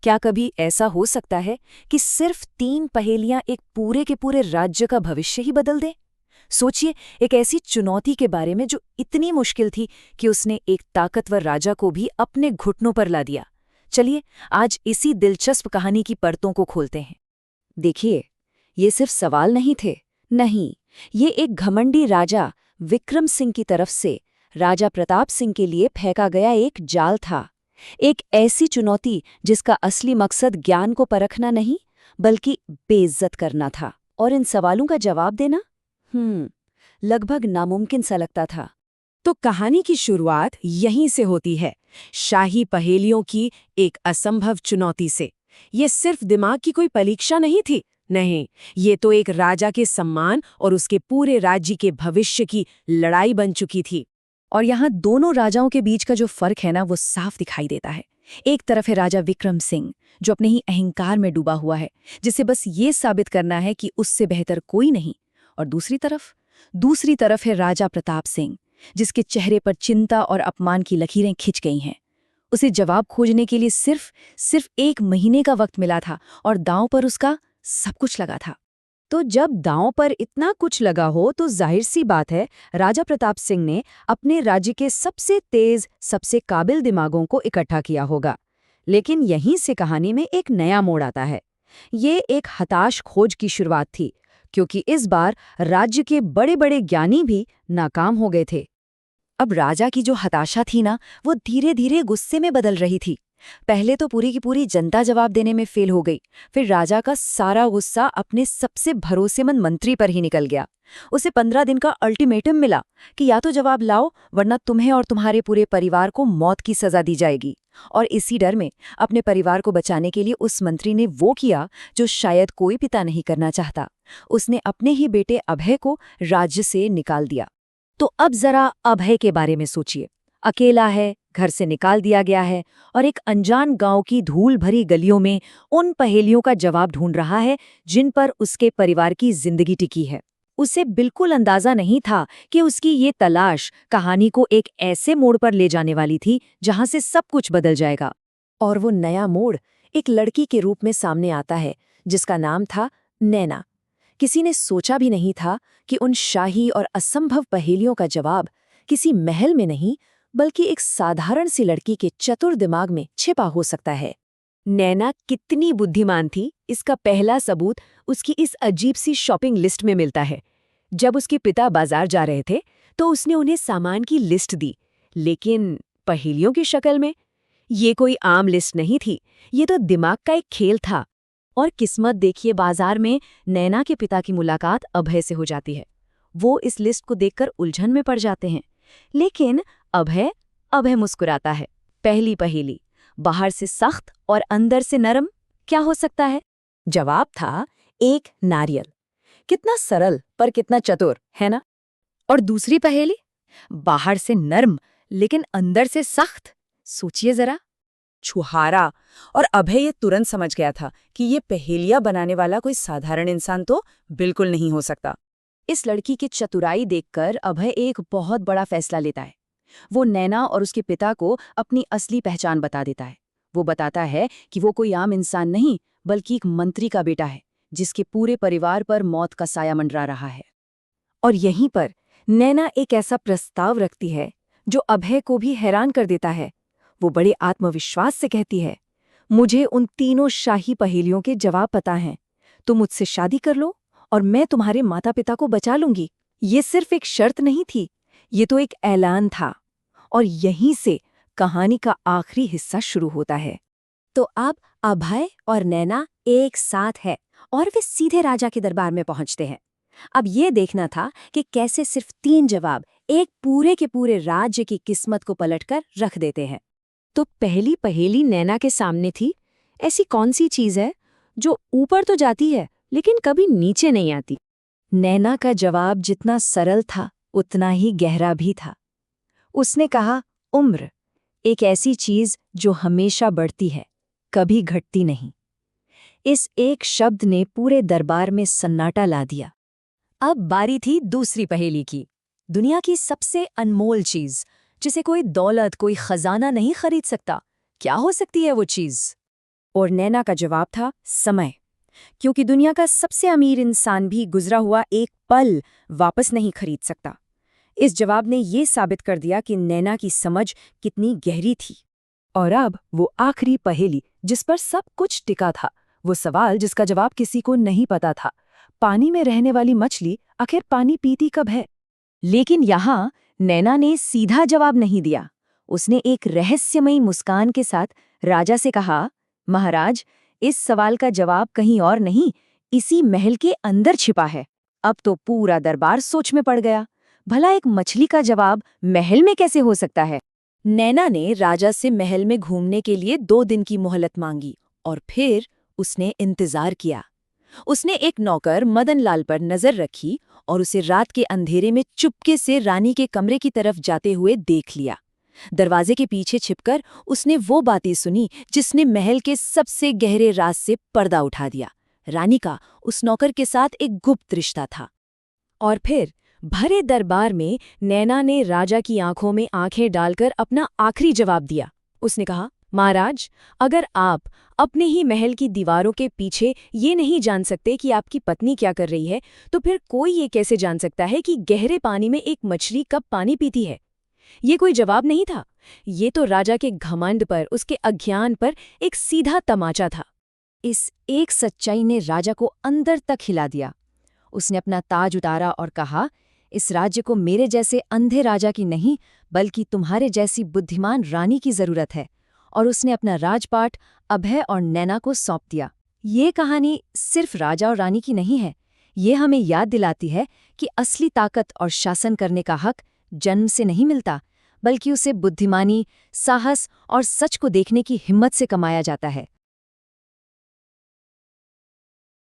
क्या कभी ऐसा हो सकता है कि सिर्फ 3 पहेलियां एक पूरे के पूरे राज्य का भविष्य ही बदल दें? सोचिए, एक ऐसी चुनौती के बारे में जो इतनी मुश्किल थी कि उसने एक ताकतवर राजा को भी अपने घुटनों पर ला दिया। चलिए, आज इसी दिलचस्प कहानी की परतों को खोलते हैं। देखिए, ये सिर्फ सवाल नहीं थे। नहीं, ये एक घमंडी राजा विक्रम सिंह की तरफ से राजा प्रताप सिंह के लिए फेंका गया एक जाल था। एक ऐसी चुनौती जिसका असली मकसद ज्ञान को परखना नहीं, बल्कि बेइज्जत करना था। और इन सवालों का जवाब देना लगभग नामुमकिन सा लगता था। तो कहानी की शुरुआत यहीं से होती है, शाही पहेलियों की एक असंभव चुनौती से। ये सिर्फ दिमाग की कोई परीक्षा नहीं थी, नहीं, ये तो एक राजा के सम्मान और उसके पूरे राज्य के भविष्य की लड़ाई बन चुकी थी। और यहाँ दोनों राजाओं के बीच का जो फर्क है ना, वो साफ दिखाई देता है। एक तरफ है राजा विक्रम सिंह, जो अपने ही अहंकार में डूबा हुआ है, जिसे बस ये साबित करना है कि उससे बेहतर कोई नहीं। और दूसरी तरफ है राजा प्रताप सिंह, जिसके चेहरे पर चिंता और अपमान की लकीरें खिंच गई हैं। उसे जवाब खोजने के लिए सिर्फ 1 महीने का वक्त मिला था और दांव पर उसका सब कुछ लगा था। तो जब दांव पर इतना कुछ लगा हो तो जाहिर सी बात है, राजा प्रताप सिंह ने अपने राज्य के सबसे तेज, सबसे काबिल दिमागों को इकट्ठा किया होगा। लेकिन यहीं से कहानी में एक नया मोड़ आता है। ये एक हताश खोज की शुरुआत थी, क्योंकि इस बार राज्य के बड़े बड़े ज्ञानी भी नाकाम हो गए थे। अब राजा की जो हताशा थी ना, वो धीरे धीरे गुस्से में बदल रही थी। पहले तो पूरी की पूरी जनता जवाब देने में फेल हो गई। फिर राजा का सारा गुस्सा अपने सबसे भरोसेमंद मंत्री पर ही निकल गया। उसे 15 दिन का अल्टीमेटम मिला कि या तो जवाब लाओ, वरना तुम्हें और तुम्हारे पूरे परिवार को मौत की सजा दी जाएगी। और इसी डर में अपने परिवार को बचाने के लिए उस मंत्री ने वो किया जो शायद कोई पिता नहीं करना चाहता। उसने अपने ही बेटे अभय को राज्य से निकाल दिया। तो अब जरा अभय के बारे में सोचिए। अकेला है, घर से निकाल दिया गया है और एक अनजान गांव की धूल भरी गलियों में उन पहेलियों का जवाब ढूंढ रहा है जिन पर उसके परिवार की जिंदगी टिकी है। उसे बिल्कुल अंदाजा नहीं था कि उसकी ये तलाश कहानी को एक ऐसे मोड़ पर ले जाने वाली थी जहां से सब कुछ बदल जाएगा। और वो नया मोड़ एक लड़की के रूप में सामने आता है, जिसका नाम था नैना। किसी ने सोचा भी नहीं था कि उन शाही और असंभव पहेलियों का जवाब किसी महल में नहीं, बल्कि एक साधारण सी लड़की के चतुर दिमाग में छिपा हो सकता है। नैना कितनी बुद्धिमान थी, इसका पहला सबूत उसकी इस अजीब सी शॉपिंग लिस्ट में मिलता है। जब उसके पिता बाजार जा रहे थे तो उसने उन्हें सामान की लिस्ट दी, लेकिन पहेलियों की शक्ल में। ये कोई आम लिस्ट नहीं थी, ये तो दिमाग का एक खेल था। और किस्मत देखिए, बाजार में नैना के पिता की मुलाकात अभय से हो जाती है। वो इस लिस्ट को देखकर उलझन में पड़ जाते हैं, लेकिन अभय मुस्कुराता है। पहली पहेली, बाहर से सख्त और अंदर से नरम, क्या हो सकता है? जवाब था एक नारियल। कितना सरल पर कितना चतुर, है ना? और दूसरी पहेली, बाहर से नरम लेकिन अंदर से सख्त, सोचिए जरा, छुहारा। और अभय ये तुरंत समझ गया था कि ये पहेलियां बनाने वाला कोई साधारण इंसान तो बिल्कुल नहीं हो सकता। इस लड़की की चतुराई देखकर अभय एक बहुत बड़ा फैसला लेता है। वो नैना और उसके पिता को अपनी असली पहचान बता देता है। वो बताता है कि वो कोई आम इंसान नहीं, बल्कि एक मंत्री का बेटा है, जिसके पूरे परिवार पर मौत का साया मंडरा रहा है। और यहीं पर नैना एक ऐसा प्रस्ताव रखती है जो अभय को भी हैरान कर देता है। वो बड़े आत्मविश्वास से कहती है, मुझे उन तीनों शाही पहेलियों के जवाब पता हैं। तुम मुझसे शादी कर लो और मैं तुम्हारे माता पिता को बचा लूंगी। ये सिर्फ एक शर्त नहीं थी, ये तो एक ऐलान था। और यहीं से कहानी का आखिरी हिस्सा शुरू होता है। तो अब अभय और नैना एक साथ है और वे सीधे राजा के दरबार में पहुंचते हैं। अब ये देखना था कि कैसे सिर्फ 3 जवाब एक पूरे के पूरे राज्य की किस्मत को पलटकर रख देते हैं। तो पहली पहेली नैना के सामने थी, ऐसी कौन सी चीज है जो ऊपर तो जाती है लेकिन कभी नीचे नहीं आती? नैना का जवाब जितना सरल था उतना ही गहरा भी था। उसने कहा, उम्र, एक ऐसी चीज जो हमेशा बढ़ती है, कभी घटती नहीं। इस एक शब्द ने पूरे दरबार में सन्नाटा ला दिया। अब बारी थी दूसरी पहेली की। दुनिया की सबसे अनमोल चीज, जिसे कोई दौलत, कोई खजाना नहीं खरीद सकता, क्या हो सकती है वो चीज? और नैना का जवाब था समय, क्योंकि दुनिया का सबसे अमीर इंसान भी गुजरा हुआ एक पल वापस नहीं खरीद सकता। इस जवाब ने ये साबित कर दिया कि नैना की समझ कितनी गहरी थी। और अब वो आखिरी पहेली जिस पर सब कुछ टिका था, वो सवाल जिसका जवाब किसी को नहीं पता था। पानी में रहने वाली मछली आखिर पानी पीती कब है? लेकिन यहाँ नैना ने सीधा जवाब नहीं दिया। उसने एक रहस्यमयी मुस्कान के साथ राजा से कहा, महाराज, इस सवाल का जवाब कहीं और नहीं, इसी महल के अंदर छिपा है। अब तो पूरा दरबार सोच में पड़ गया। भला एक मछली का जवाब महल में कैसे हो सकता है? नैना ने राजा से महल में घूमने के लिए 2 दिन की मोहलत मांगी और फिर उसने इंतजार किया। उसने एक नौकर मदनलाल पर नजर रखी और उसे रात के अंधेरे में चुपके से रानी के कमरे की तरफ जाते हुए देख लिया। दरवाजे के पीछे छिपकर उसने वो बातें सुनी जिसने महल के सबसे गहरे राज से पर्दा उठा दिया। रानी का उस नौकर के साथ एक गुप्त रिश्ता था। और फिर भरे दरबार में नैना ने राजा की आंखों में आंखें डालकर अपना आखिरी जवाब दिया। उसने कहा, महाराज, अगर आप अपने ही महल की दीवारों के पीछे ये नहीं जान सकते कि आपकी पत्नी क्या कर रही है, तो फिर कोई ये कैसे जान सकता है कि गहरे पानी में एक मछली कब पानी पीती है? ये कोई जवाब नहीं था, ये तो राजा के घमंड पर, उसके अज्ञान पर एक सीधा तमाचा था। इस एक सच्चाई ने राजा को अंदर तक हिला दिया। उसने अपना ताज उतारा और कहा, इस राज्य को मेरे जैसे अंधे राजा की नहीं, बल्कि तुम्हारे जैसी बुद्धिमान रानी की जरूरत है। और उसने अपना राजपाट अभय और नैना को सौंप दिया। ये कहानी सिर्फ राजा और रानी की नहीं है, ये हमें याद दिलाती है कि असली ताकत और शासन करने का हक जन्म से नहीं मिलता, बल्कि उसे बुद्धिमानी, साहस और सच को देखने की हिम्मत से कमाया जाता है।